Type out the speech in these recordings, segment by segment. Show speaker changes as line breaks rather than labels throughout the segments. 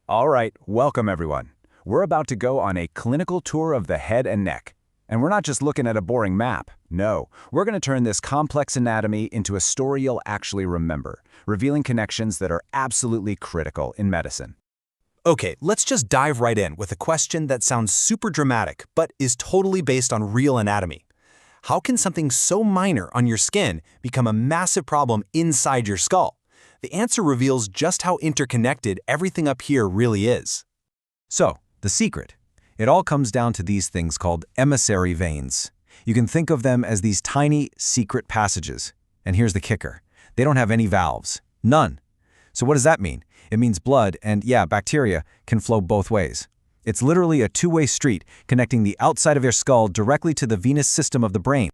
All right, welcome everyone. We're about to go on a clinical tour of the head and neck. And we're not just looking at a boring map. No, we're going to turn this complex anatomy into a story you'll actually remember, revealing connections that are absolutely critical in medicine.
Okay, let's just dive right in with a question that sounds super dramatic, but is totally based on real anatomy. How can something so minor on your skin become a massive problem inside your skull? The answer reveals just how interconnected everything up here really is.
So, the secret. It all comes down to these things called emissary veins. You can think of them as these tiny, secret passages. And here's the kicker. They don't have any valves. None. So what does that mean? It means blood and, yeah, bacteria can flow both ways. It's literally a two-way street connecting the outside of your skull directly to the venous system of the brain.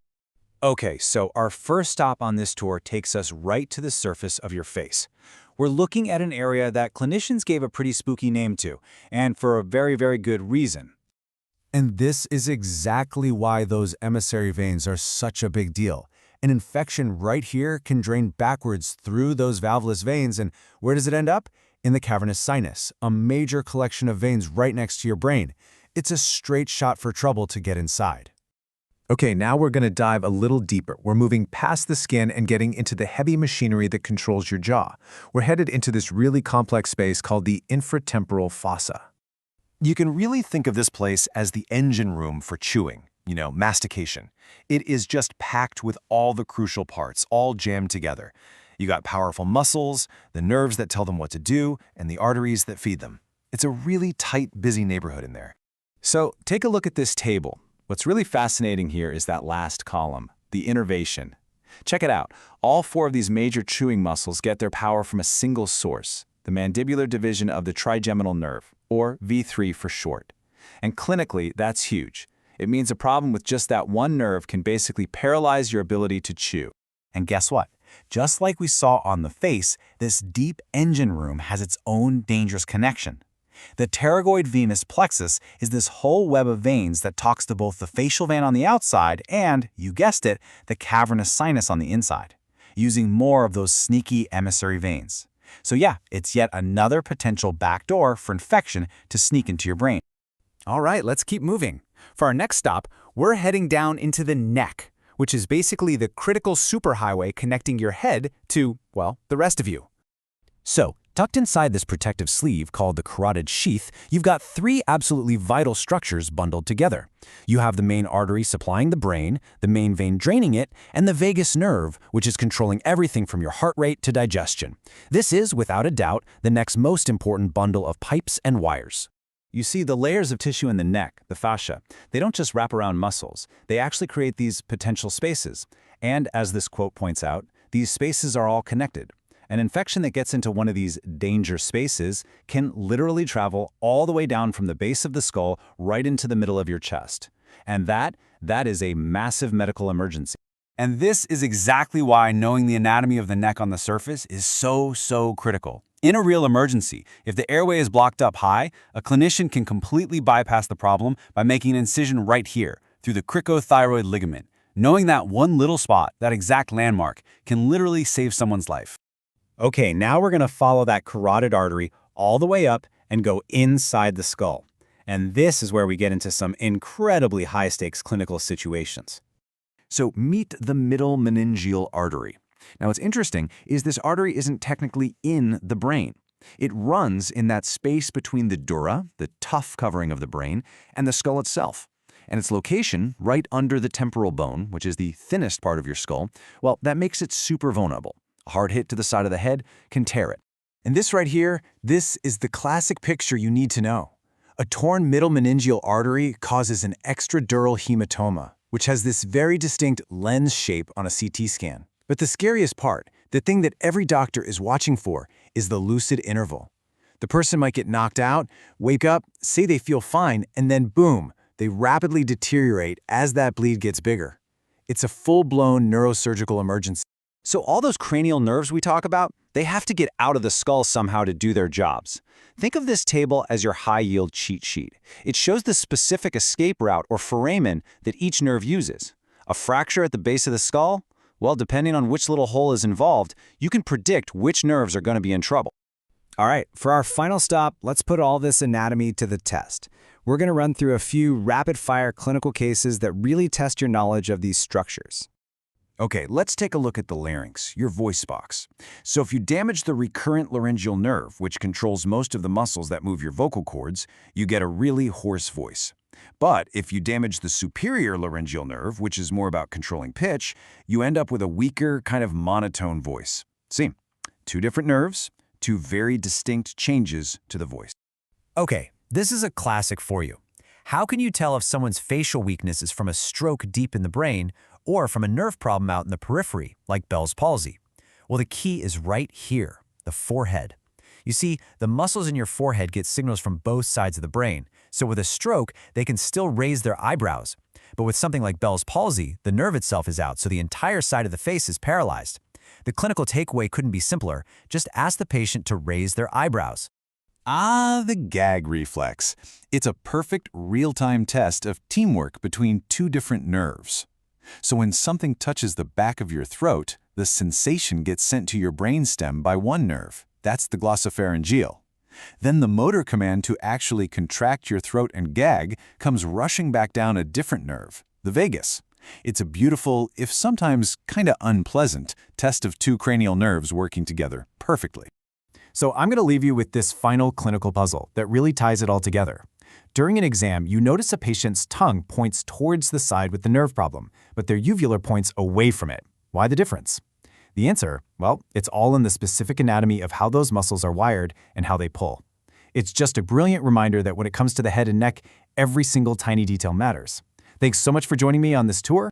Okay, so our first stop on this tour takes us right to the surface of your face. We're looking at an area that clinicians gave a pretty spooky name to, and for a very, very good reason.
And this is exactly why those emissary veins are such a big deal. An infection right here can drain backwards through those valveless veins, and where does it end up? In the cavernous sinus, a major collection of veins right next to your brain. It's a straight shot for trouble to get inside.
Okay, now we're going to dive a little deeper. We're moving past the skin and getting into the heavy machinery that controls your jaw. We're headed into this really complex space called the infratemporal fossa. You can really think of this place as the engine room for chewing, mastication. It is just packed with all the crucial parts, all jammed together. You got powerful muscles, the nerves that tell them what to do, and the arteries that feed them. It's a really tight, busy neighborhood in there.
So take a look at this table. What's really fascinating here is that last column, the innervation. Check it out. All four of these major chewing muscles get their power from a single source, the mandibular division of the trigeminal nerve, or V3 for short. And clinically, that's huge. It means a problem with just that one nerve can basically paralyze your ability to chew.
And guess what? Just like we saw on the face, this deep engine room has its own dangerous connection. The pterygoid venous plexus is this whole web of veins that talks to both the facial vein on the outside and, you guessed it, the cavernous sinus on the inside, using more of those sneaky emissary veins. So yeah, it's yet another potential backdoor for infection to sneak into your brain. All right, let's keep moving. For our next stop, we're heading down into the neck, which is basically the critical superhighway connecting your head to, well, the rest of you. So, tucked inside this protective sleeve called the carotid sheath, you've got three absolutely vital structures bundled together. You have the main artery supplying the brain, the main vein draining it, and the vagus nerve, which is controlling everything from your heart rate to digestion. This is, without a doubt, the next most important bundle of pipes and wires.
You see, the layers of tissue in the neck, the fascia, they don't just wrap around muscles. They actually create these potential spaces. And as this quote points out, these spaces are all connected. An infection that gets into one of these danger spaces can literally travel all the way down from the base of the skull right into the middle of your chest. And that is a massive medical emergency.
And this is exactly why knowing the anatomy of the neck on the surface is so critical. In a real emergency, if the airway is blocked up high, a clinician can completely bypass the problem by making an incision right here, through the cricothyroid ligament. Knowing that one little spot, that exact landmark, can literally save someone's life.
Okay, now we're going to follow that carotid artery all the way up and go inside the skull. And this is where we get into some incredibly high-stakes clinical situations.
So meet the middle meningeal artery. Now what's interesting is this artery isn't technically in the brain. It runs in that space between the dura, the tough covering of the brain, and the skull itself. And its location, right under the temporal bone, which is the thinnest part of your skull, well, that makes it super vulnerable. A hard hit to the side of the head can tear it. And this right here, this is the classic picture you need to know. A torn middle meningeal artery causes an extradural hematoma, which has this very distinct lens shape on a CT scan. But the scariest part, the thing that every doctor is watching for, is the lucid interval. The person might get knocked out, wake up, say they feel fine, and then boom, they rapidly deteriorate as that bleed gets bigger. It's a full-blown neurosurgical emergency.
So all those cranial nerves we talk about, they have to get out of the skull somehow to do their jobs. Think of this table as your high-yield cheat sheet. It shows the specific escape route or foramen that each nerve uses. A fracture at the base of the skull? Well, depending on which little hole is involved, you can predict which nerves are going to be in trouble. All right, for our final stop, let's put all this anatomy to the test. We're going to run through a few rapid-fire clinical cases that really test your knowledge of these structures.
Okay, let's take a look at the larynx, your voice box. So if you damage the recurrent laryngeal nerve, which controls most of the muscles that move your vocal cords, you get a really hoarse voice. But if you damage the superior laryngeal nerve, which is more about controlling pitch, you end up with a weaker, kind of monotone voice. See, two different nerves, two very distinct changes to the voice.
Okay, this is a classic for you. How can you tell if someone's facial weakness is from a stroke deep in the brain or from a nerve problem out in the periphery, like Bell's palsy? Well, the key is right here, the forehead. You see, the muscles in your forehead get signals from both sides of the brain, so with a stroke, they can still raise their eyebrows. But with something like Bell's palsy, the nerve itself is out, so the entire side of the face is paralyzed. The clinical takeaway couldn't be simpler. Just ask the patient to raise their eyebrows.
Ah, the gag reflex. It's a perfect real-time test of teamwork between two different nerves. So when something touches the back of your throat, the sensation gets sent to your brainstem by one nerve. That's the glossopharyngeal. Then the motor command to actually contract your throat and gag comes rushing back down a different nerve, the vagus. It's a beautiful, if sometimes kinda unpleasant, test of two cranial nerves working together perfectly.
So I'm going to leave you with this final clinical puzzle that really ties it all together. During an exam, you notice a patient's tongue points towards the side with the nerve problem, but their uvula points away from it. Why the difference? The answer, well, it's all in the specific anatomy of how those muscles are wired and how they pull. It's just a brilliant reminder that when it comes to the head and neck, every single tiny detail matters. Thanks so much for joining me on this tour.